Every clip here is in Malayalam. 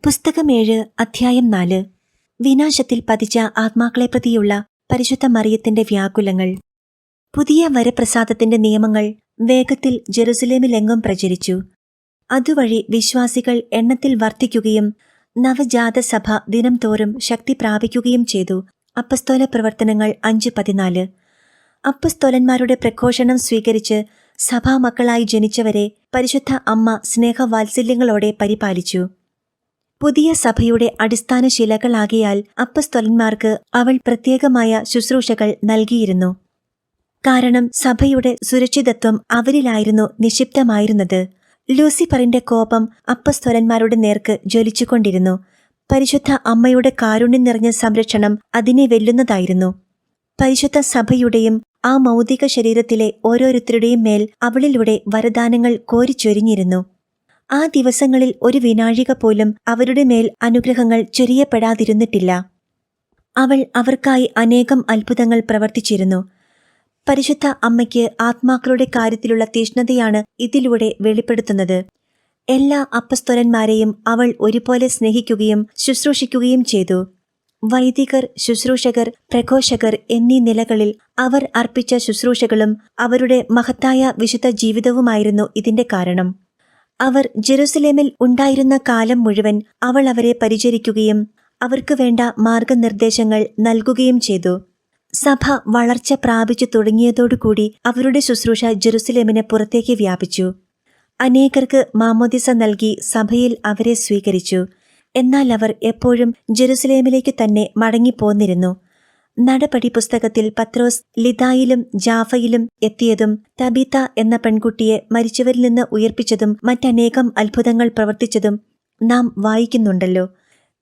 പുസ്തകം 7 അധ്യായം 4 വിനാശത്തിൽ പതിച്ച ആത്മാക്കളെ പ്രതിയുള്ള പരിശുദ്ധ മറിയത്തിന്റെ വ്യാകുലങ്ങൾ. പുതിയ വരപ്രസാദത്തിന്റെ നിയമങ്ങൾ വേഗത്തിൽ ജെറുസലേമിലെങ്ങും പ്രചരിച്ചു. അതുവഴി വിശ്വാസികൾ എണ്ണത്തിൽ വർദ്ധിക്കുകയും നവജാത സഭ ദിനം തോറും ശക്തി പ്രാപിക്കുകയും ചെയ്തു. അപ്പസ്തോല പ്രവർത്തനങ്ങൾ 5:14. അപ്പസ്തോലന്മാരുടെ പ്രഘോഷണം സ്വീകരിച്ച് സഭാമക്കളായി ജനിച്ചവരെ പരിശുദ്ധ അമ്മ സ്നേഹവാത്സല്യങ്ങളോടെ പരിപാലിച്ചു. പുതിയ സഭയുടെ അടിസ്ഥാന ശിലകളാകിയാൽ അപ്പസ്തോലന്മാർക്ക് അവൾ പ്രത്യേകമായ ശുശ്രൂഷകൾ നൽകിയിരുന്നു. കാരണം സഭയുടെ സുരക്ഷിതത്വം അവരിലായിരുന്നു നിക്ഷിപ്തമായിരുന്നത്. ലൂസിഫറിന്റെ കോപം അപ്പസ്തോലന്മാരുടെ നേർക്ക് ജ്വലിച്ചുകൊണ്ടിരുന്നു. പരിശുദ്ധ അമ്മയുടെ കാരുണ്യം നിറഞ്ഞ സംരക്ഷണം അതിനെ വെല്ലുന്നതായിരുന്നു. പരിശുദ്ധ സഭയുടെയും ആ മൗതിക ശരീരത്തിലെ ഓരോരുത്തരുടെയും മേൽ അവളിലൂടെ വരദാനങ്ങൾ കോരിച്ചൊരിഞ്ഞിരുന്നു. ആ ദിവസങ്ങളിൽ ഒരു വിനാഴിക പോലും അവരുടെ മേൽ അനുഗ്രഹങ്ങൾ ചൊരിയപ്പെടാതിരുന്നിട്ടില്ല. അവൾ അവർക്കായി അനേകം അത്ഭുതങ്ങൾ പ്രവർത്തിച്ചിരുന്നു. പരിശുദ്ധ അമ്മയ്ക്ക് ആത്മാക്കളുടെ കാര്യത്തിലുള്ള തീഷ്ണതയാണ് ഇതിലൂടെ വെളിപ്പെടുത്തുന്നത്. എല്ലാ അപ്പസ്തോലന്മാരെയും അവൾ ഒരുപോലെ സ്നേഹിക്കുകയും ശുശ്രൂഷിക്കുകയും ചെയ്തു. വൈദികർ, ശുശ്രൂഷകർ, പ്രഘോഷകർ എന്നീ നിലകളിൽ അവർ അർപ്പിച്ച ശുശ്രൂഷകളും അവരുടെ മഹത്തായ വിശുദ്ധ ജീവിതവുമായിരുന്നു ഇതിന്റെ കാരണം. അവർ ജെറുസലേമിൽ ഉണ്ടായിരുന്ന കാലം മുഴുവൻ അവൾ അവരെ പരിചരിക്കുകയും അവർക്ക് വേണ്ട മാർഗനിർദ്ദേശങ്ങൾ നൽകുകയും ചെയ്തു. സഭ വളർച്ച പ്രാപിച്ചു തുടങ്ങിയതോടുകൂടി അവരുടെ ശുശ്രൂഷ ജെറുസലേമിന് പുറത്തേക്ക് വ്യാപിച്ചു. അനേകർക്ക് മാമോദിസ നൽകി സഭയിൽ അവരെ സ്വീകരിച്ചു. എന്നാൽ അവർ എപ്പോഴും ജെറുസലേമിലേക്ക് തന്നെ മടങ്ങിപ്പോന്നിരുന്നു. നടപടി പുസ്തകത്തിൽ പത്രോസ് ലിദായിലും ജാഫയിലും എത്തിയതും തബീത്ത എന്ന പെൺകുട്ടിയെ മരിച്ചവരിൽ നിന്ന് ഉയർപ്പിച്ചതും മറ്റനേകം അത്ഭുതങ്ങൾ പ്രവർത്തിച്ചതും നാം വായിക്കുന്നുണ്ടല്ലോ.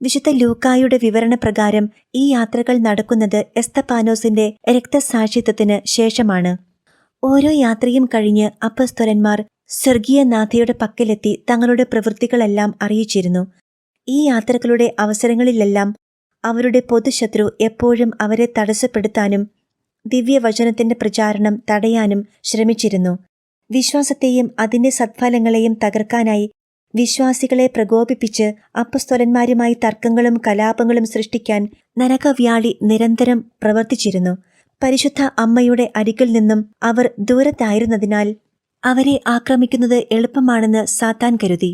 വിശുദ്ധ ലൂക്കായുടെ വിവരണപ്രകാരം ഈ യാത്രകൾ നടക്കുന്നത് എസ്തപാനോസിന്റെ രക്തസാക്ഷിത്വത്തിന് ശേഷമാണ്. ഓരോ യാത്രയും കഴിഞ്ഞ് അപ്പസ്തോലന്മാർ സ്വർഗീയനാഥയുടെ പക്കലെത്തി തങ്ങളുടെ പ്രവൃത്തികളെല്ലാം അറിയിച്ചിരുന്നു. ഈ യാത്രകളുടെ അവസരങ്ങളിലെല്ലാം അവരുടെ പൊതുശത്രു എപ്പോഴും അവരെ തടസ്സപ്പെടുത്താനും ദിവ്യവചനത്തിന്റെ പ്രചാരണം തടയാനും ശ്രമിച്ചിരുന്നു. വിശ്വാസത്തെയും അതിന്റെ സദ്ഫലങ്ങളെയും തകർക്കാനായി വിശ്വാസികളെ പ്രകോപിപ്പിച്ച് അപ്പസ്തോലന്മാരുമായി തർക്കങ്ങളും കലാപങ്ങളും സൃഷ്ടിക്കാൻ നരകവ്യാളി നിരന്തരം പ്രവർത്തിച്ചിരുന്നു. പരിശുദ്ധ അമ്മയുടെ അരികിൽ നിന്നും അവർ ദൂരത്തായിരുന്നതിനാൽ അവരെ ആക്രമിക്കുന്നത് എളുപ്പമാണെന്ന് സാത്താൻ കരുതി.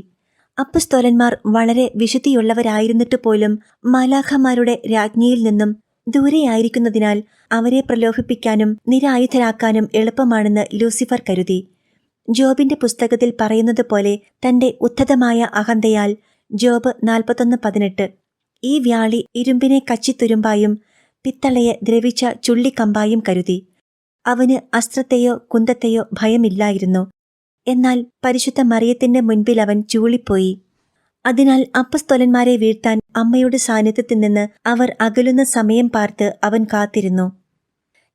അപ്പസ്തോലന്മാർ വളരെ വിശുദ്ധിയുള്ളവരായിരുന്നിട്ട് പോലും മാലാഖമാരുടെ രാജ്ഞിയിൽ നിന്നും ദൂരെയായിരിക്കുന്നതിനാൽ അവരെ പ്രലോഭിപ്പിക്കാനും നിരായുധരാക്കാനും എളുപ്പമാണെന്ന് ലൂസിഫർ കരുതി. ജോബിന്റെ പുസ്തകത്തിൽ പറയുന്നത് പോലെ തന്റെ ഉദ്ധതമായ അഹന്തയാൽ ജോബ് 41:18 ഈ വ്യാളി ഇരുമ്പിനെ കച്ചിത്തുരുമ്പായും പിത്തളയെ ദ്രവിച്ച ചുള്ളിക്കമ്പായും കരുതി. അവന് അസ്ത്രത്തെയോ കുന്തത്തെയോ ഭയമില്ലായിരുന്നു. എന്നാൽ പരിശുദ്ധ മറിയത്തിന്റെ മുൻപിൽ അവൻ ചൂളിപ്പോയി. അതിനാൽ അപ്പസ്തോലന്മാരെ വീഴ്ത്താൻ അമ്മയുടെ സാന്നിധ്യത്തിൽ നിന്ന് അവർ അകലുന്ന സമയം പാർത്ത് അവൻ കാത്തിരുന്നു.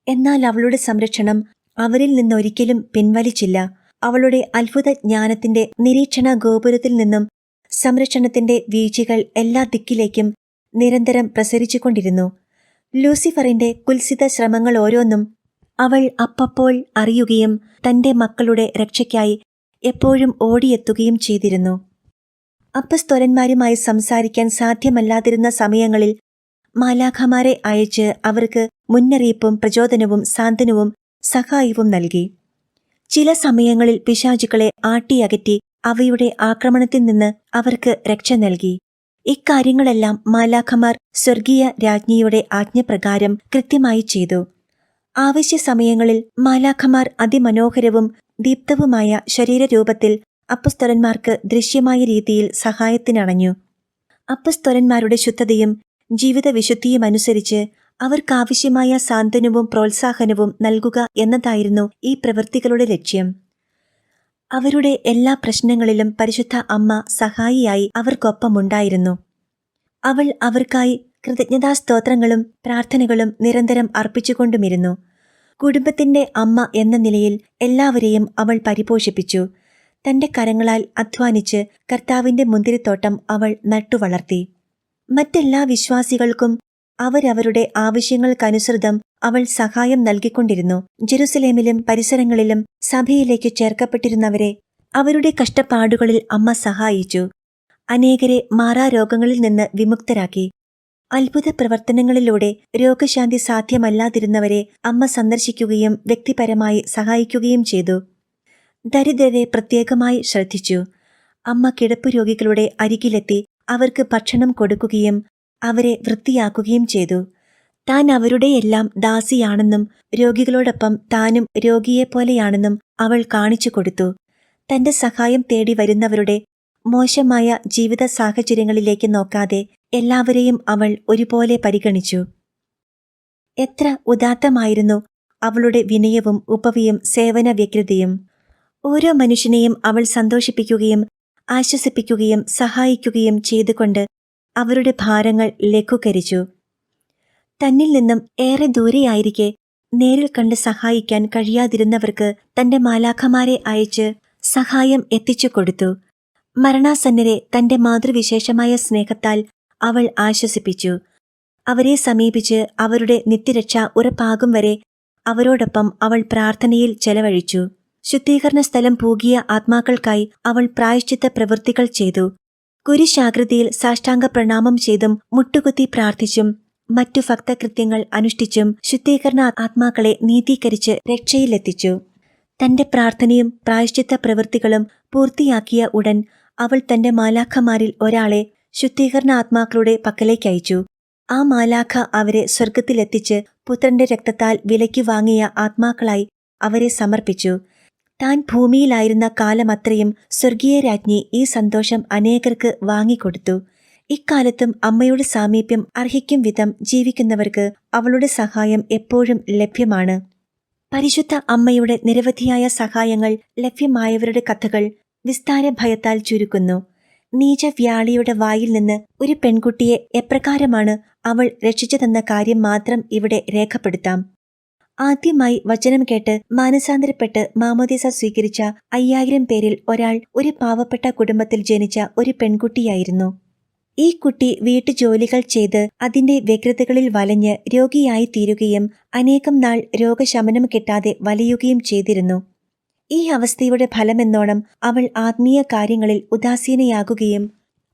എന്നാൽ അവളുടെ സംരക്ഷണം അവരിൽ നിന്നൊരിക്കലും പിൻവലിച്ചില്ല. അവളുടെ അത്ഭുത ജ്ഞാനത്തിന്റെ നിരീക്ഷണ ഗോപുരത്തിൽ നിന്നും സംരക്ഷണത്തിന്റെ വീഴ്ചകൾ എല്ലാ ദിക്കിലേക്കും നിരന്തരം പ്രസരിച്ചുകൊണ്ടിരുന്നു. ലൂസിഫറിന്റെ കുൽസിത ശ്രമങ്ങൾ ഓരോന്നും അവൾ അപ്പപ്പോൾ അറിയുകയും തന്റെ മക്കളുടെ രക്ഷയ്ക്കായി എപ്പോഴും ഓടിയെത്തുകയും ചെയ്തിരുന്നു. അപ്പസ്തോലന്മാരുമായി സംസാരിക്കാൻ സാധ്യമല്ലാതിരുന്ന സമയങ്ങളിൽ മാലാഖമാരെ അയച്ച് അവർക്ക് മുന്നറിയിപ്പും പ്രചോദനവും സാന്ത്വനവും സഹായവും നൽകി. ചില സമയങ്ങളിൽ പിശാചുക്കളെ ആട്ടിയകറ്റി അവയുടെ ആക്രമണത്തിൽ നിന്ന് അവർക്ക് രക്ഷ നൽകി. ഇക്കാര്യങ്ങളെല്ലാം മാലാഖമാർ സ്വർഗീയ രാജ്ഞിയുടെ ആജ്ഞപ്രകാരം കൃത്യമായി ചെയ്തു. ആവശ്യ സമയങ്ങളിൽ മാലാഖമാർ അതിമനോഹരവും ദീപ്തവുമായ ശരീരരൂപത്തിൽ അപ്പസ്തോലന്മാർക്ക് ദൃശ്യമായ രീതിയിൽ സഹായത്തിനണഞ്ഞു. അപ്പസ്തോലന്മാരുടെ ശുദ്ധതയും ജീവിത വിശുദ്ധിയുമനുസരിച്ച് അവർക്കാവശ്യമായ സാന്ത്വനവും പ്രോത്സാഹനവും നൽകുക എന്നതായിരുന്നു ഈ പ്രവൃത്തികളുടെ ലക്ഷ്യം. അവരുടെ എല്ലാ പ്രശ്നങ്ങളിലും പരിശുദ്ധ അമ്മ സഹായിയായി അവർക്കൊപ്പമുണ്ടായിരുന്നു. അവൾ അവർക്കായി കൃതജ്ഞതാസ്തോത്രങ്ങളും പ്രാർത്ഥനകളും നിരന്തരം അർപ്പിച്ചുകൊണ്ടുമിരുന്നു. കുടുംബത്തിന്റെ അമ്മ എന്ന നിലയിൽ എല്ലാവരെയും അവൾ പരിപോഷിപ്പിച്ചു. തന്റെ കരങ്ങളാൽ അധ്വാനിച്ച് കർത്താവിന്റെ മുന്തിരിത്തോട്ടം അവൾ നട്ടുവളർത്തി. മറ്റെല്ലാ വിശ്വാസികൾക്കും അവരവരുടെ ആവശ്യങ്ങൾക്കനുസൃതം അവൾ സഹായം നൽകിക്കൊണ്ടിരുന്നു. ജെറുസലേമിലും പരിസരങ്ങളിലും സഭയിലേക്ക് ചേർക്കപ്പെട്ടിരുന്നവരെ അവരുടെ കഷ്ടപ്പാടുകളിൽ അമ്മ സഹായിച്ചു. അനേകരെ മാറാരോഗങ്ങളിൽ നിന്ന് വിമുക്തരാക്കി. അത്ഭുത പ്രവർത്തനങ്ങളിലൂടെ രോഗശാന്തി സാധ്യമല്ലാതിരുന്നവരെ അമ്മ സന്ദർശിക്കുകയും വ്യക്തിപരമായി സഹായിക്കുകയും ചെയ്തു. ദരിദ്രരെ പ്രത്യേകമായി ശ്രദ്ധിച്ചു. അമ്മ കിടപ്പു രോഗികളുടെ അരികിലെത്തി അവർക്ക് ഭക്ഷണം കൊടുക്കുകയും അവരെ വൃത്തിയാക്കുകയും ചെയ്തു. താൻ അവരുടെയെല്ലാം ദാസിയാണെന്നും രോഗികളോടൊപ്പം താനും രോഗിയെപ്പോലെയാണെന്നും അവൾ കാണിച്ചു കൊടുത്തു. തന്റെ സഹായം തേടി വരുന്നവരുടെ മോശമായ ജീവിത സാഹചര്യങ്ങളിലേക്ക് നോക്കാതെ എല്ലാവരെയും അവൾ ഒരുപോലെ പരിഗണിച്ചു. എത്ര ഉദാത്തമായിരുന്നു അവളുടെ വിനയവും ഉപവിയും സേവന വ്യഗ്രതയും! ഓരോ മനുഷ്യനെയും അവൾ സന്തോഷിപ്പിക്കുകയും ആശ്വസിപ്പിക്കുകയും സഹായിക്കുകയും ചെയ്തുകൊണ്ട് അവരുടെ ഭാരങ്ങൾ ലഘൂകരിച്ചു. തന്നിൽ നിന്നും ഏറെ ദൂരെയായിരിക്കെ നേരിൽ കണ്ട് സഹായിക്കാൻ കഴിയാതിരുന്നവർക്ക് തന്റെ മാലാഖമാരെ അയച്ച് സഹായം എത്തിച്ചു കൊടുത്തു. മരണാസന്നരെ തന്റെ മാതൃവിശേഷമായ സ്നേഹത്താൽ അവൾ ആശ്വസിപ്പിച്ചു. അവരെ സമീപിച്ച് അവരുടെ നിത്യരക്ഷ ഉറപ്പാകും വരെ അവരോടൊപ്പം അവൾ പ്രാർത്ഥനയിൽ ചെലവഴിച്ചു. ശുദ്ധീകരണ സ്ഥലം പൂകിയ ആത്മാക്കൾക്കായി അവൾ പ്രായശ്ചിത്ത പ്രവൃത്തികൾ ചെയ്തു. കുരിശാകൃതിയിൽ സാഷ്ടാംഗ പ്രണാമം ചെയ്തും മുട്ടുകുത്തി പ്രാർത്ഥിച്ചും മറ്റു ഭക്തകൃത്യങ്ങൾ അനുഷ്ഠിച്ചും ശുദ്ധീകരണ ആത്മാക്കളെ നീതീകരിച്ച് രക്ഷയിലെത്തിച്ചു. തന്റെ പ്രാർത്ഥനയും പ്രായശ്ചിത്ത പ്രവൃത്തികളും പൂർത്തിയാക്കിയ ഉടൻ അവൾ തന്റെ മാലാഖമാരിൽ ഒരാളെ ശുദ്ധീകരണ ആത്മാക്കളുടെ പക്കലേക്കയച്ചു. ആ മാലാഖ അവരെ സ്വർഗത്തിലെത്തിച്ച് പുത്രന്റെ രക്തത്താൽ വിലയ്ക്ക് വാങ്ങിയ ആത്മാക്കളായി അവരെ സമർപ്പിച്ചു. താൻ ഭൂമിയിലായിരുന്ന കാലമത്രയും സ്വർഗീയ രാജ്ഞി ഈ സന്തോഷം അനേകർക്ക് വാങ്ങിക്കൊടുത്തു. ഇക്കാലത്തും അമ്മയുടെ സാമീപ്യം അർഹിക്കും വിധം ജീവിക്കുന്നവർക്ക് അവളുടെ സഹായം എപ്പോഴും ലഭ്യമാണ്. പരിശുദ്ധ അമ്മയുടെ നിരവധിയായ സഹായങ്ങൾ ലഭ്യമായവരുടെ കഥകൾ വിസ്താരഭയത്താൽ ചുരുക്കുന്നു. നീചവ്യാളിയുടെ വായിൽ നിന്ന് ഒരു പെൺകുട്ടിയെ എപ്രകാരമാണ് അവൾ രക്ഷിച്ചതെന്ന കാര്യം മാത്രം ഇവിടെ രേഖപ്പെടുത്താം. ആദ്യമായി വചനം കേട്ട് മാനസാന്തരപ്പെട്ട് മാമോദീസ സ്വീകരിച്ച 5000 പേരിൽ ഒരാൾ ഒരു പാവപ്പെട്ട കുടുംബത്തിൽ ജനിച്ച ഒരു പെൺകുട്ടിയായിരുന്നു. ഈ കുട്ടി വീട്ടുജോലികൾ ചെയ്ത് അതിന്റെ വ്യഗ്രതകളിൽ വലഞ്ഞ് രോഗിയായി തീരുകയും അനേകം നാൾ രോഗശമനം കിട്ടാതെ വലയുകയും ചെയ്തിരുന്നു. ഈ അവസ്ഥയുടെ ഫലമെന്നോണം അവൾ ആത്മീയ കാര്യങ്ങളിൽ ഉദാസീനയാകുകയും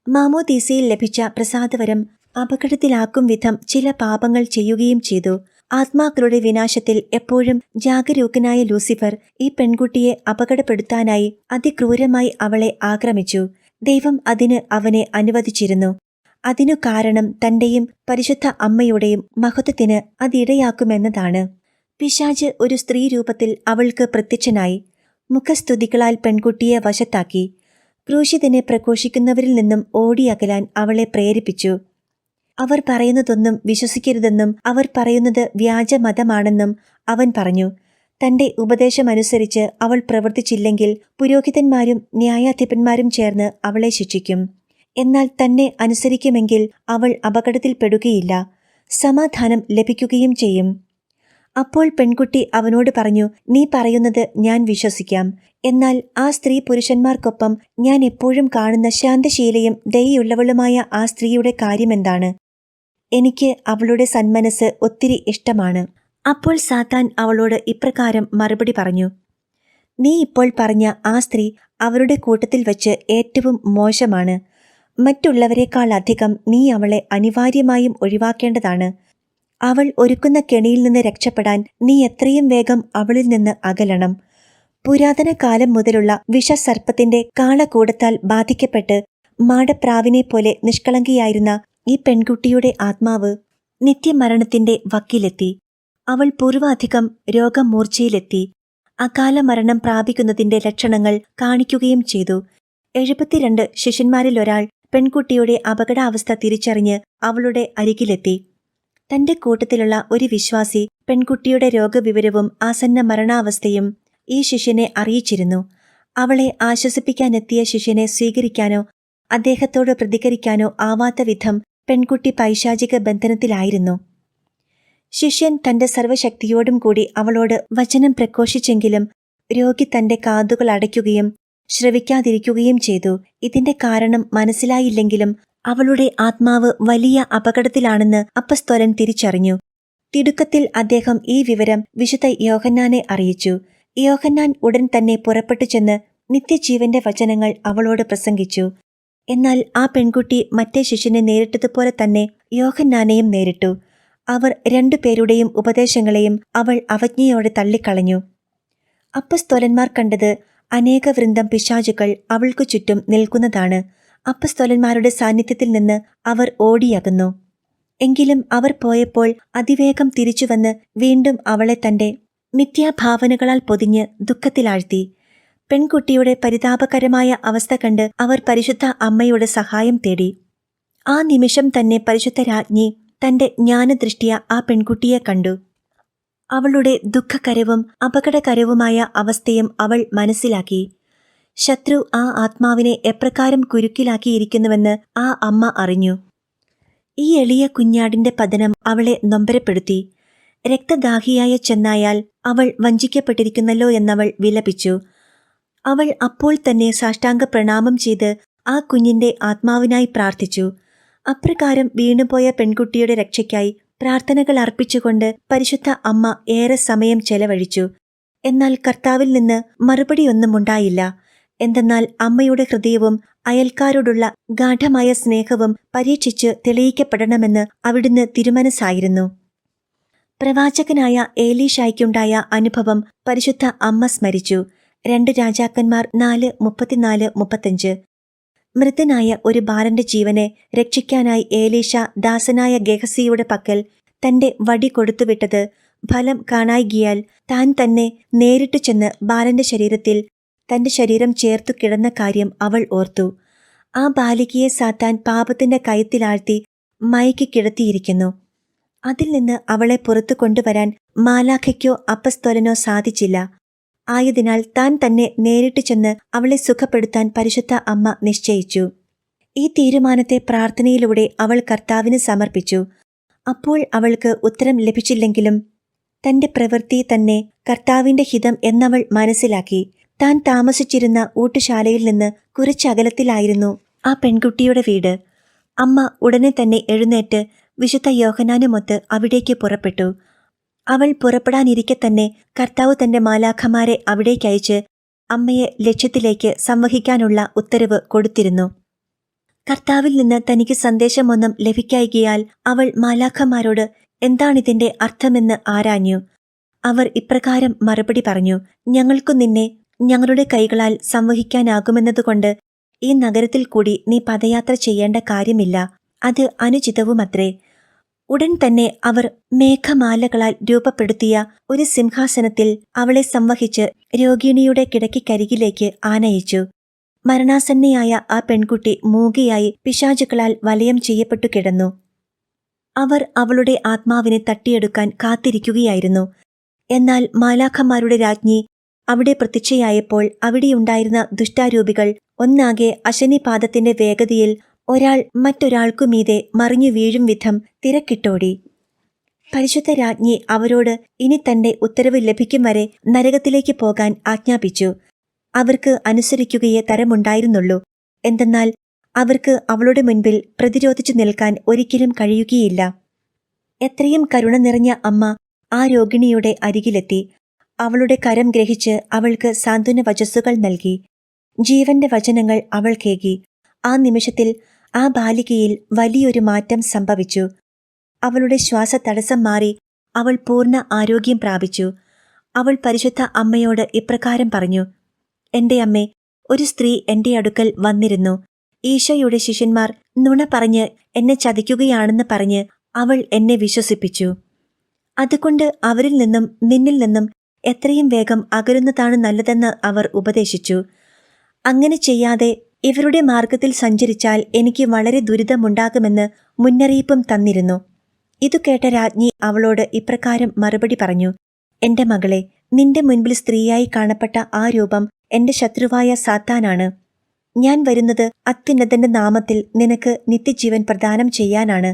മാമോദീസയിൽ ലഭിച്ച പ്രസാദവരം അപകടത്തിലാക്കും വിധം ചില പാപങ്ങൾ ചെയ്യുകയും ചെയ്തു. ആത്മാക്കളുടെ വിനാശത്തിൽ എപ്പോഴും ജാഗരൂകനായ ലൂസിഫർ ഈ പെൺകുട്ടിയെ അപകടപ്പെടുത്താനായി അതിക്രൂരമായി അവളെ ആക്രമിച്ചു. ദൈവം അതിന് അവനെ അനുവദിച്ചിരുന്നു. അതിനു കാരണം തന്റെയും പരിശുദ്ധ അമ്മയുടെയും മഹത്വത്തിന് അതിടയാക്കുമെന്നതാണ്. പിശാച് ഒരു സ്ത്രീ രൂപത്തിൽ അവൾക്ക് പ്രത്യക്ഷനായി മുഖസ്തുതികളാൽ പെൺകുട്ടിയെ വശത്താക്കി. ക്രൂശിതനെ പ്രഘോഷിക്കുന്നവരിൽ നിന്നും ഓടിയകലാൻ അവളെ പ്രേരിപ്പിച്ചു. അവർ പറയുന്നതൊന്നും വിശ്വസിക്കരുതെന്നും അവർ പറയുന്നത് വ്യാജമതമാണെന്നും അവൻ പറഞ്ഞു. തന്റെ ഉപദേശമനുസരിച്ച് അവൾ പ്രവർത്തിച്ചില്ലെങ്കിൽ പുരോഹിതന്മാരും ന്യായാധിപന്മാരും ചേർന്ന് അവളെ ശിക്ഷിക്കും. എന്നാൽ തന്നെ അനുസരിക്കുമെങ്കിൽ അവൾ അപകടത്തിൽപ്പെടുകയില്ല, സമാധാനം ലഭിക്കുകയും ചെയ്യും. അപ്പോൾ പെൺകുട്ടി അവനോട് പറഞ്ഞു, നീ പറയുന്നത് ഞാൻ വിശ്വസിക്കാം. എന്നാൽ ആ സ്ത്രീ പുരുഷന്മാർക്കൊപ്പം ഞാൻ എപ്പോഴും കാണുന്ന ശാന്തശീലയും ദയയുള്ളവളുമായ ആ സ്ത്രീയുടെ കാര്യമെന്താണ്? എനിക്ക് അവളുടെ സന്മനസ് ഒത്തിരി ഇഷ്ടമാണ്. അപ്പോൾ സാത്താൻ അവളോട് ഇപ്രകാരം മറുപടി പറഞ്ഞു, നീ ഇപ്പോൾ പറഞ്ഞ ആ സ്ത്രീ അവരുടെ കൂട്ടത്തിൽ വച്ച് ഏറ്റവും മോശമാണ്. മറ്റുള്ളവരെക്കാളധികം നീ അവളെ അനിവാര്യമായും ഒഴിവാക്കേണ്ടതാണ്. അവൾ ഒരുക്കുന്ന കെണിയിൽ നിന്ന് രക്ഷപ്പെടാൻ നീ എത്രയും വേഗം അവളിൽ നിന്ന് അകലണം. പുരാതന കാലം മുതലുള്ള വിഷസർപ്പത്തിന്റെ കാളകൂടത്താൽ ബാധിക്കപ്പെട്ട് മാടപ്രാവിനെ പോലെ നിഷ്കളങ്കിയായിരുന്ന ഈ പെൺകുട്ടിയുടെ ആത്മാവ് നിത്യമരണത്തിന്റെ വക്കിലെത്തി. അവൾ പൂർവാധികം രോഗമൂർച്ചയിലെത്തി. അകാല മരണം പ്രാപിക്കുന്നതിന്റെ ലക്ഷണങ്ങൾ കാണിക്കുകയും ചെയ്തു. 72 ശിഷ്യന്മാരിലൊരാൾ പെൺകുട്ടിയുടെ അപകടാവസ്ഥ തിരിച്ചറിഞ്ഞ് അവളുടെ അരികിലെത്തി. തന്റെ കൂട്ടത്തിലുള്ള ഒരു വിശ്വാസി പെൺകുട്ടിയുടെ രോഗവിവരവും ആസന്ന മരണാവസ്ഥയും ഈ ശിഷ്യനെ അറിയിച്ചിരുന്നു. അവളെ ആശ്വസിപ്പിക്കാനെത്തിയ ശിഷ്യനെ സ്വീകരിക്കാനോ അദ്ദേഹത്തോട് പ്രതികരിക്കാനോ ആവാത്ത വിധം പെൺകുട്ടി പൈശാചിക ബന്ധനത്തിലായിരുന്നു. ശിഷ്യൻ തന്റെ സർവശക്തിയോടും കൂടി അവളോട് വചനം പ്രഘോഷിച്ചെങ്കിലും രോഗി തന്റെ കാതുകൾ അടയ്ക്കുകയും ശ്രവിക്കാതിരിക്കുകയും ചെയ്തു. ഇതിന്റെ കാരണം മനസ്സിലായില്ലെങ്കിലും അവളുടെ ആത്മാവ് വലിയ അപകടത്തിലാണെന്ന് അപ്പസ്തോലൻ തിരിച്ചറിഞ്ഞു. തിടുക്കത്തിൽ അദ്ദേഹം ഈ വിവരം വിശുദ്ധ യോഹന്നാനെ അറിയിച്ചു. യോഹന്നാൻ ഉടൻ തന്നെ പുറപ്പെട്ടു ചെന്ന് നിത്യജീവന്റെ വചനങ്ങൾ അവളോട് പ്രസംഗിച്ചു. എന്നാൽ ആ പെൺകുട്ടി മറ്റേ ശിഷ്യനെ നേരിട്ടതുപോലെ തന്നെ യോഹന്നാനെയും നേരിട്ടു. അവർ രണ്ടുപേരുടെയും ഉപദേശങ്ങളെയും അവൾ അവജ്ഞയോടെ തള്ളിക്കളഞ്ഞു. അപ്പസ്തോലന്മാർ കണ്ടത് അനേകവൃന്ദം പിശാചുകൾ അവൾക്കു ചുറ്റും നിൽക്കുന്നതാണ്. അപ്പസ്തോലന്മാരുടെ സാന്നിധ്യത്തിൽ നിന്ന് അവർ ഓടിയകന്നു. എങ്കിലും അവർ പോയപ്പോൾ അതിവേഗം തിരിച്ചുവന്ന് വീണ്ടും അവളെ തന്റെ മിഥ്യാഭാവനകളാൽ പൊതിഞ്ഞ് ദുഃഖത്തിലാഴ്ത്തി. പെൺകുട്ടിയുടെ പരിതാപകരമായ അവസ്ഥ കണ്ട് അവർ പരിശുദ്ധ അമ്മയുടെ സഹായം തേടി. ആ നിമിഷം തന്നെ പരിശുദ്ധ രാജ്ഞി തന്റെ ജ്ഞാനദൃഷ്ടിയ ആ പെൺകുട്ടിയെ കണ്ടു. അവളുടെ ദുഃഖകരവും അപകടകരവുമായ അവസ്ഥയും അവൾ മനസ്സിലാക്കി. ശത്രു ആ ആത്മാവിനെ എപ്രകാരം കുരുക്കിലാക്കിയിരിക്കുന്നുവെന്ന് ആ അമ്മ അറിഞ്ഞു. ഈ എളിയ കുഞ്ഞാടിന്റെ പതനം അവളെ നൊമ്പരപ്പെടുത്തി. രക്തദാഹിയായ ചെന്നായാൽ അവൾ വഞ്ചിക്കപ്പെട്ടിരിക്കുന്നല്ലോ എന്നവൾ വിലപിച്ചു. അവൾ അപ്പോൾ തന്നെ സാഷ്ടാംഗ പ്രണാമം ചെയ്ത് ആ കുഞ്ഞിന്റെ ആത്മാവിനായി പ്രാർത്ഥിച്ചു. അപ്രകാരം വീണുപോയ പെൺകുട്ടിയുടെ രക്ഷയ്ക്കായി പ്രാർത്ഥനകൾ അർപ്പിച്ചുകൊണ്ട് പരിശുദ്ധ അമ്മ ഏറെ സമയം ചെലവഴിച്ചു. എന്നാൽ കർത്താവിൽ നിന്ന് മറുപടിയൊന്നും ഉണ്ടായില്ല. എന്തെന്നാൽ അമ്മയുടെ ഹൃദയവും അയൽക്കാരോടുള്ള ഗാഢമായ സ്നേഹവും പരീക്ഷിച്ച് തെളിയിക്കപ്പെടണമെന്ന് അവിടുന്ന് തിരുമനസ്സായിരുന്നു. പ്രവാചകനായ ഏലീഷായ്ക്കുണ്ടായ അനുഭവം പരിശുദ്ധ അമ്മ സ്മരിച്ചു. 2 രാജാക്കന്മാർ 4:34-35. മൃതനായ ഒരു ബാലന്റെ ജീവനെ രക്ഷിക്കാനായി ഏലീഷ ദാസനായ ഗെഹസിയുടെ പക്കൽ തന്റെ വടി കൊടുത്തുവിട്ടത് ഫലം കാണായികയാൽ താൻ തന്നെ നേരിട്ടു ചെന്ന് ബാലന്റെ ശരീരത്തിൽ തന്റെ ശരീരം ചേർത്തു കിടന്ന കാര്യം അവൾ ഓർത്തു. ആ ബാലികയെ സാത്താൻ പാപത്തിന്റെ കയത്തിലാഴ്ത്തി മയക്കി കിടത്തിയിരിക്കുന്നു. അതിൽ നിന്ന് അവളെ പുറത്തു കൊണ്ടുവരാൻ മാലാഖയ്ക്കോ അപ്പസ്തോലനോ സാധിച്ചില്ല. ആയതിനാൽ താൻ തന്നെ നേരിട്ടു ചെന്ന് അവളെ സുഖപ്പെടുത്താൻ പരിശുദ്ധ അമ്മ നിശ്ചയിച്ചു. ഈ തീരുമാനത്തെ പ്രാർത്ഥനയിലൂടെ അവൾ കർത്താവിന് സമർപ്പിച്ചു. അപ്പോൾ അവൾക്ക് ഉത്തരം ലഭിച്ചില്ലെങ്കിലും തന്റെ പ്രവൃത്തി തന്നെ കർത്താവിന്റെ ഹിതം എന്നവൾ മനസ്സിലാക്കി. താൻ താമസിച്ചിരുന്ന ഊട്ടുശാലയിൽ നിന്ന് കുറച്ചകലത്തിലായിരുന്നു ആ പെൺകുട്ടിയുടെ വീട്. അമ്മ ഉടനെ തന്നെ എഴുന്നേറ്റ് വിശുദ്ധ യോഹന്നാനുമൊത്ത് അവിടേക്ക് പുറപ്പെട്ടു. അവൾ പുറപ്പെടാനിരിക്കെ തന്നെ കർത്താവ് തന്റെ മാലാഖമാരെ അവിടേക്കയച്ച് അമ്മയെ ലക്ഷ്യത്തിലേക്ക് സംവഹിക്കാനുള്ള ഉത്തരവ് കൊടുത്തിരുന്നു. കർത്താവിൽ നിന്ന് തനിക്ക് സന്ദേശമൊന്നും ലഭിക്കായികയാൽ അവൾ മാലാഖമാരോട് എന്താണിതിന്റെ അർത്ഥമെന്ന് ആരാഞ്ഞു. അവർ ഇപ്രകാരം മറുപടി പറഞ്ഞു: ഞങ്ങൾക്കു നിന്നെ ഞങ്ങളുടെ കൈകളാൽ സംവഹിക്കാനാകുമെന്നതുകൊണ്ട് ഈ നഗരത്തിൽ കൂടി നീ പദയാത്ര ചെയ്യേണ്ട കാര്യമില്ല. അത് അനുചിതവുമത്രേ. ഉടൻ തന്നെ അവർ മേഘമാലകളാൽ രൂപപ്പെടുത്തിയ ഒരു സിംഹാസനത്തിൽ അവളെ സംവഹിച്ച് രോഗിണിയുടെ കിടക്കിക്കരികിലേക്ക് ആനയിച്ചു. മരണാസന്നയായ ആ പെൺകുട്ടി മൂകയായി പിശാചുക്കളാൽ വലയം ചെയ്യപ്പെട്ടു കിടന്നു. അവർ അവളുടെ ആത്മാവിനെ തട്ടിയെടുക്കാൻ കാത്തിരിക്കുകയായിരുന്നു. എന്നാൽ മാലാഖമാരുടെ രാജ്ഞി അവിടെ പ്രത്യക്ഷയായപ്പോൾ അവിടെയുണ്ടായിരുന്ന ദുഷ്ടാരൂപികൾ ഒന്നാകെ അശനിപാതത്തിന്റെ വേഗതയിൽ ഒരാൾ മറ്റൊരാൾക്കുമീതെ മറിഞ്ഞു വീഴും വിധം തിരക്കിട്ടോടി. പരിശുദ്ധ രാജ്ഞി അവരോട് ഇനി തന്റെ ഉത്തരവ് ലഭിക്കും വരെ നരകത്തിലേക്ക് പോകാൻ ആജ്ഞാപിച്ചു. അവർക്ക് അനുസരിക്കുകയേ തരമുണ്ടായിരുന്നുള്ളൂ. എന്തെന്നാൽ അവർക്ക് അവളുടെ മുൻപിൽ പ്രതിരോധിച്ചു നിൽക്കാൻ ഒരിക്കലും കഴിയുകയില്ല. എത്രയും കരുണ നിറഞ്ഞ അമ്മ ആ രോഗിണിയുടെ അരികിലെത്തി. അവളുടെ കരം ഗ്രഹിച്ച് അവൾക്ക് സാന്ത്വന വചസ്സുകൾ നൽകി. ജീവന്റെ വചനങ്ങൾ അവൾ കേകി. ആ നിമിഷത്തിൽ ആ ബാലികയിൽ വലിയൊരു മാറ്റം സംഭവിച്ചു. അവളുടെ ശ്വാസതടസ്സം മാറി അവൾ പൂർണ്ണ ആരോഗ്യം പ്രാപിച്ചു. അവൾ പരിശുദ്ധ അമ്മയോട് ഇപ്രകാരം പറഞ്ഞു: എന്റെ അമ്മേ, ഒരു സ്ത്രീ എന്റെ അടുക്കൽ വന്നിരുന്നു. ഈശോയുടെ ശിഷ്യന്മാർ നുണ പറഞ്ഞ് എന്നെ ചതിക്കുകയാണെന്ന് പറഞ്ഞ് അവൾ എന്നെ വിശ്വസിപ്പിച്ചു. അതുകൊണ്ട് അവരിൽ നിന്നും നിന്നിൽ നിന്നും എത്രയും വേഗം അകലുന്നതാണ് നല്ലതെന്ന് അവർ ഉപദേശിച്ചു. അങ്ങനെ ചെയ്യാതെ ഇവരുടെ മാർഗത്തിൽ സഞ്ചരിച്ചാൽ എനിക്ക് വളരെ ദുരിതമുണ്ടാകുമെന്ന് മുന്നറിയിപ്പും തന്നിരുന്നു. ഇതു കേട്ട രാജ്ഞി അവളോട് ഇപ്രകാരം മറുപടി പറഞ്ഞു: എന്റെ മകളെ, നിന്റെ മുൻപിൽ സ്ത്രീയായി കാണപ്പെട്ട ആ രൂപം എന്റെ ശത്രുവായ സാത്താനാണ്. ഞാൻ വരുന്നത് അത്യുന്നതന്റെ നാമത്തിൽ നിനക്ക് നിത്യജീവൻ പ്രദാനം ചെയ്യാനാണ്.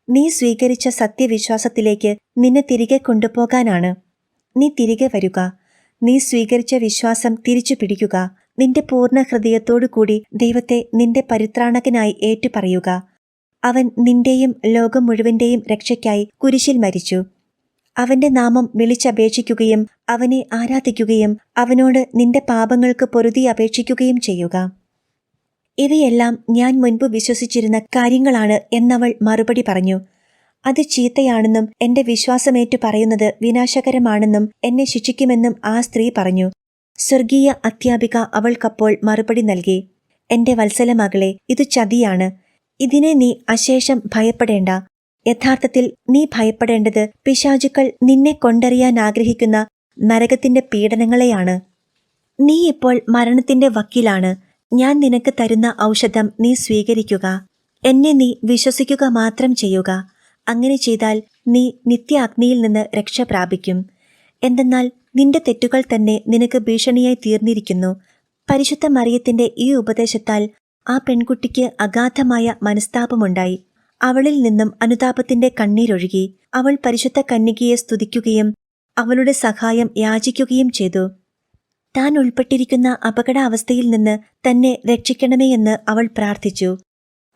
നീ സ്വീകരിച്ച സത്യവിശ്വാസത്തിലേക്ക് നിന്നെ തിരികെ കൊണ്ടുപോകാനാണ്. നീ തിരികെ വരിക. നീ സ്വീകരിച്ച വിശ്വാസം തിരിച്ചു പിടിക്കുക. നിന്റെ പൂർണ്ണ ഹൃദയത്തോടുകൂടി ദൈവത്തെ നിന്റെ പരിത്രാണകനായി ഏറ്റുപറയുക. അവൻ നിന്റെയും ലോകം മുഴുവന്റെയും രക്ഷയ്ക്കായി കുരിശിൽ മരിച്ചു. അവന്റെ നാമം വിളിച്ചപേക്ഷിക്കുകയും അവനെ ആരാധിക്കുകയും അവനോട് നിന്റെ പാപങ്ങൾക്ക് പൊറുതി അപേക്ഷിക്കുകയും ചെയ്യുക. ഇവയെല്ലാം ഞാൻ മുൻപ് വിശ്വസിച്ചിരുന്ന കാര്യങ്ങളാണ് എന്നവൾ മറുപടി പറഞ്ഞു. അത് ചീത്തയാണെന്നും എന്റെ വിശ്വാസമേറ്റു പറയുന്നത് വിനാശകരമാണെന്നും എന്നെ ശിക്ഷിക്കുമെന്നും ആ സ്ത്രീ പറഞ്ഞു. സ്വർഗീയ അധ്യാപിക അവൾക്കപ്പോൾ മറുപടി നൽകി, എന്റെ വത്സലമകളെ, ഇത് ചതിയാണ്. ഇതിനെ നീ അശേഷം ഭയപ്പെടേണ്ട. യഥാർത്ഥത്തിൽ നീ ഭയപ്പെടേണ്ടത് പിശാചുക്കൾ നിന്നെ കൊണ്ടറിയാൻ ആഗ്രഹിക്കുന്ന നരകത്തിന്റെ പീഡനങ്ങളെയാണ്. നീ ഇപ്പോൾ മരണത്തിന്റെ വക്കിലാണ്. ഞാൻ നിനക്ക് തരുന്ന ഔഷധം നീ സ്വീകരിക്കുക. എന്നെ നീ വിശ്വസിക്കുക മാത്രം ചെയ്യുക. അങ്ങനെ ചെയ്താൽ നീ നിത്യ അഗ്നിയിൽ നിന്ന് രക്ഷ പ്രാപിക്കും. എന്തെന്നാൽ നിന്റെ തെറ്റുകൾ തന്നെ നിനക്ക് ഭീഷണിയായി തീർന്നിരിക്കുന്നു. പരിശുദ്ധ മറിയത്തിന്റെ ഈ ഉപദേശത്താൽ ആ പെൺകുട്ടിക്ക് അഗാധമായ മനസ്താപമുണ്ടായി. അവളിൽ നിന്നും അനുതാപത്തിന്റെ കണ്ണീരൊഴുകി. അവൾ പരിശുദ്ധ കന്യകയെ സ്തുതിക്കുകയും അവളുടെ സഹായം യാചിക്കുകയും ചെയ്തു. താൻ ഉൾപ്പെട്ടിരിക്കുന്ന അപകടാവസ്ഥയിൽ നിന്ന് തന്നെ രക്ഷിക്കണമേ എന്ന് അവൾ പ്രാർത്ഥിച്ചു.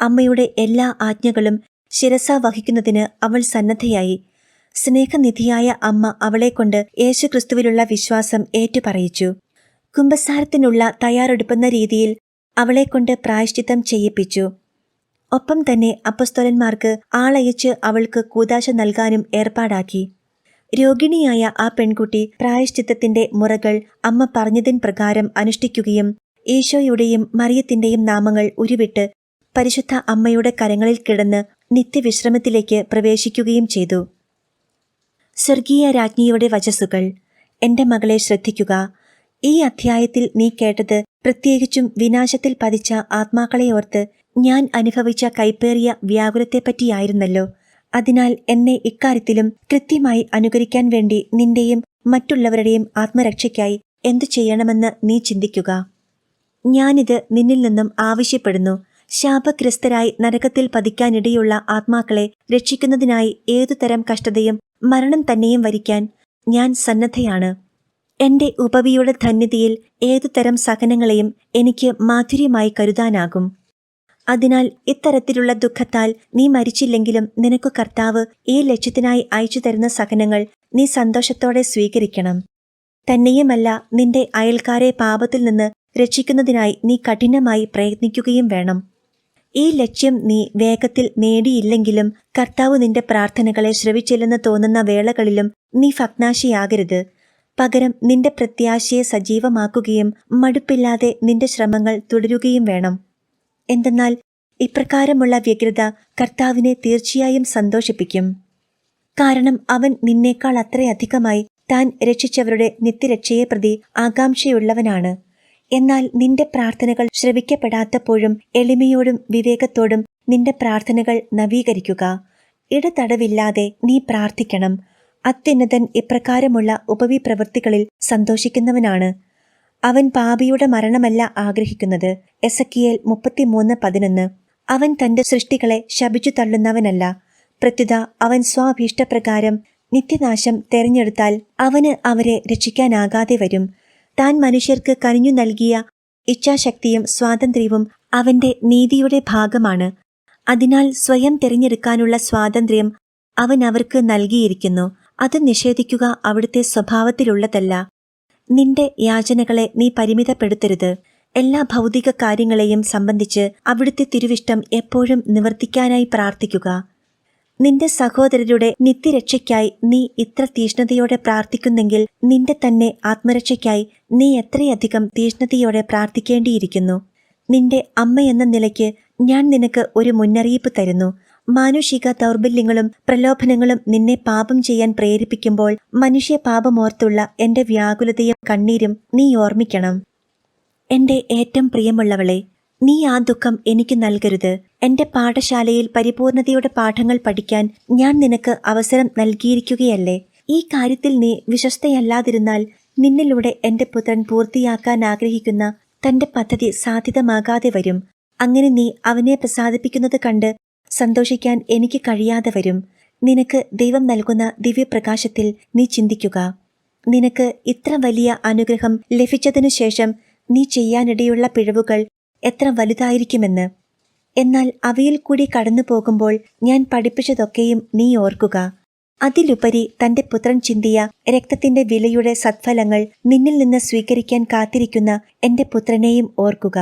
അമ്മയുടെ എല്ലാ ആജ്ഞകളും ശിരസാ വഹിക്കുന്നതിന് അവൾ സന്നദ്ധയായി. സ്നേഹനിധിയായ അമ്മ അവളെക്കൊണ്ട് യേശുക്രിസ്തുവിലുള്ള വിശ്വാസം ഏറ്റുപറയിച്ചു. കുമ്പസാരത്തിനുള്ള തയ്യാറെടുപ്പെന്ന രീതിയിൽ അവളെക്കൊണ്ട് പ്രായശ്ചിത്തം ചെയ്യിപ്പിച്ചു. ഒപ്പം തന്നെ അപ്പസ്തോലന്മാർക്ക് ആളയച്ച് അവൾക്ക് കൂദാശ നൽകാനും ഏർപ്പാടാക്കി. രോഗിണിയായ ആ പെൺകുട്ടി പ്രായശ്ചിത്തത്തിന്റെ മുറകൾ അമ്മ പറഞ്ഞതിൻ പ്രകാരം അനുഷ്ഠിക്കുകയും ഈശോയുടെയും മറിയത്തിന്റെയും നാമങ്ങൾ ഉരുവിട്ട് പരിശുദ്ധ അമ്മയുടെ കരങ്ങളിൽ കിടന്ന് നിത്യവിശ്രമത്തിലേക്ക് പ്രവേശിക്കുകയും ചെയ്തു. സ്വർഗീയ രാജ്ഞിയുടെ വചസ്സുകൾ. എന്റെ മകളെ ശ്രദ്ധിക്കുക. ഈ അധ്യായത്തിൽ നീ കേട്ടത് പ്രത്യേകിച്ചും വിനാശത്തിൽ പതിച്ച ആത്മാക്കളെ ഓർത്ത് ഞാൻ അനുഭവിച്ച കൈപ്പേറിയ വ്യാകുലത്തെപ്പറ്റിയായിരുന്നല്ലോ. അതിനാൽ എന്നെ ഇക്കാര്യത്തിലും കൃത്യമായി അനുകരിക്കാൻ വേണ്ടി നിന്റെയും മറ്റുള്ളവരുടെയും ആത്മരക്ഷയ്ക്കായി എന്തു ചെയ്യണമെന്ന് നീ ചിന്തിക്കുക. ഞാനിത് നിന്നിൽ നിന്നും ആവശ്യപ്പെടുന്നു. ശാപഗ്രസ്തരായി നരകത്തിൽ പതിക്കാനിടയുള്ള ആത്മാക്കളെ രക്ഷിക്കുന്നതിനായി ഏതുതരം കഷ്ടതയും മരണം തന്നെയും വരിക്കാൻ ഞാൻ സന്നദ്ധയാണ്. എന്റെ ഉപവിയുടെ ധന്യതയിൽ ഏതുതരം സഹനങ്ങളെയും എനിക്ക് മാധുര്യമായി കരുതാനാകും. അതിനാൽ ഇത്തരത്തിലുള്ള ദുഃഖത്താൽ നീ മരിച്ചില്ലെങ്കിലും നിനക്കു കർത്താവ് ഈ ലക്ഷ്യത്തിനായി അയച്ചു തരുന്ന സഹനങ്ങൾ നീ സന്തോഷത്തോടെ സ്വീകരിക്കണം. തന്നെയുമല്ല, നിന്റെ അയൽക്കാരെ പാപത്തിൽ നിന്ന് രക്ഷിക്കുന്നതിനായി നീ കഠിനമായി പ്രയത്നിക്കുകയും വേണം. ഈ ലക്ഷ്യം നീ വേഗത്തിൽ നേടിയില്ലെങ്കിലും കർത്താവ് നിന്റെ പ്രാർത്ഥനകളെ ശ്രവിച്ചില്ലെന്ന് തോന്നുന്ന വേളകളിലും നീ ഭഗ്നാശിയാകരുത്. പകരം നിന്റെ പ്രത്യാശയെ സജീവമാക്കുകയും മടുപ്പില്ലാതെ നിന്റെ ശ്രമങ്ങൾ തുടരുകയും വേണം. എന്തെന്നാൽ ഇപ്രകാരമുള്ള വ്യഗ്രത കർത്താവിനെ തീർച്ചയായും സന്തോഷിപ്പിക്കും. കാരണം അവൻ നിന്നേക്കാൾ അത്രയധികമായി താൻ രക്ഷിച്ചവരുടെ നിത്യരക്ഷയെ പ്രതി ആകാംക്ഷയുള്ളവനാണ്. എന്നാൽ നിന്റെ പ്രാർത്ഥനകൾ ശ്രവിക്കപ്പെടാത്തപ്പോഴും എളിമയോടും വിവേകത്തോടും നിന്റെ പ്രാർത്ഥനകൾ നവീകരിക്കുക. ഇടതടവില്ലാതെ നീ പ്രാർത്ഥിക്കണം. അത്യുന്നതൻ ഇപ്രകാരമുള്ള ഉപവിപ്രവൃത്തികളിൽ സന്തോഷിക്കുന്നവനാണ്. അവൻ പാപിയുടെ മരണമല്ല ആഗ്രഹിക്കുന്നത്. എസക്കിയേൽ 33:11. അവൻ തന്റെ സൃഷ്ടികളെ ശപിച്ചു തള്ളുന്നവനല്ല. പ്രത്യുത അവൻ സ്വാഭീഷ്ടപ്രകാരം നിത്യനാശം തെരഞ്ഞെടുത്താൽ അവന് അവരെ രക്ഷിക്കാനാകാതെ വരും. താൻ മനുഷ്യർക്ക് കനിഞ്ഞു നൽകിയ ഇച്ഛാശക്തിയും സ്വാതന്ത്ര്യവും അവന്റെ നീതിയുടെ ഭാഗമാണ്. അതിനാൽ സ്വയം തിരഞ്ഞെടുക്കാനുള്ള സ്വാതന്ത്ര്യം അവൻ അവർക്ക് നൽകിയിരിക്കുന്നു. അത് നിഷേധിക്കുക അവിടുത്തെ സ്വഭാവത്തിലുള്ളതല്ല. നിന്റെ യാചനകളെ നീ പരിമിതപ്പെടുത്തരുത്. എല്ലാ ഭൗതിക കാര്യങ്ങളെയും സംബന്ധിച്ച് അവിടുത്തെ തിരുവിഷ്ടം എപ്പോഴും നിവർത്തിക്കാനായി പ്രാർത്ഥിക്കുക. നിന്റെ സഹോദരരുടെ നിത്യരക്ഷയ്ക്കായി നീ ഇത്ര തീഷ്ണതയോടെ പ്രാർത്ഥിക്കുന്നെങ്കിൽ നിന്റെ തന്നെ ആത്മരക്ഷയ്ക്കായി നീ എത്രയധികം തീഷ്ണതയോടെ പ്രാർത്ഥിക്കേണ്ടിയിരിക്കുന്നു. നിന്റെ അമ്മയെന്ന നിലയ്ക്ക് ഞാൻ നിനക്ക് ഒരു മുന്നറിയിപ്പ് തരുന്നു. മാനുഷിക ദൗർബല്യങ്ങളും പ്രലോഭനങ്ങളും നിന്നെ പാപം ചെയ്യാൻ പ്രേരിപ്പിക്കുമ്പോൾ മനുഷ്യ പാപമോർത്തുള്ള എന്റെ വ്യാകുലതയും കണ്ണീരും നീ ഓർമ്മിക്കണം. എന്റെ ഏറ്റവും പ്രിയമുള്ളവളെ, നീ ആ ദുഃഖം എനിക്ക് നൽകരുത്. എന്റെ പാഠശാലയിൽ പരിപൂർണതയുടെ പാഠങ്ങൾ പഠിക്കാൻ ഞാൻ നിനക്ക് അവസരം നൽകിയിരിക്കുകയല്ലേ. ഈ കാര്യത്തിൽ നീ വിശ്വസ്തയല്ലാതിരുന്നാൽ നിന്നിലൂടെ എന്റെ പുത്രൻ പൂർത്തിയാക്കാൻ ആഗ്രഹിക്കുന്ന തന്റെ പദ്ധതി സാധ്യതമാകാതെ വരും. അങ്ങനെ നീ അവനെ പ്രസാദിപ്പിക്കുന്നത് കണ്ട് സന്തോഷിക്കാൻ എനിക്ക് കഴിയാതെ വരും. നിനക്ക് ദൈവം നൽകുന്ന ദിവ്യപ്രകാശത്തിൽ നീ ചിന്തിക്കുക. നിനക്ക് ഇത്ര വലിയ അനുഗ്രഹം ലഭിച്ചതിനു ശേഷം നീ ചെയ്യാനിടയുള്ള പിഴവുകൾ എത്ര വലുതായിരിക്കുമെന്ന്. എന്നാൽ അവയിൽ കൂടി കടന്നു പോകുമ്പോൾ ഞാൻ പഠിപ്പിച്ചതൊക്കെയും നീ ഓർക്കുക. അതിലുപരി തന്റെ പുത്രൻ ചിന്തിയ രക്തത്തിന്റെ വിലയുടെ സത്ഫലങ്ങൾ നിന്നിൽ നിന്ന് സ്വീകരിക്കാൻ കാത്തിരിക്കുന്ന എന്റെ പുത്രനെയും ഓർക്കുക.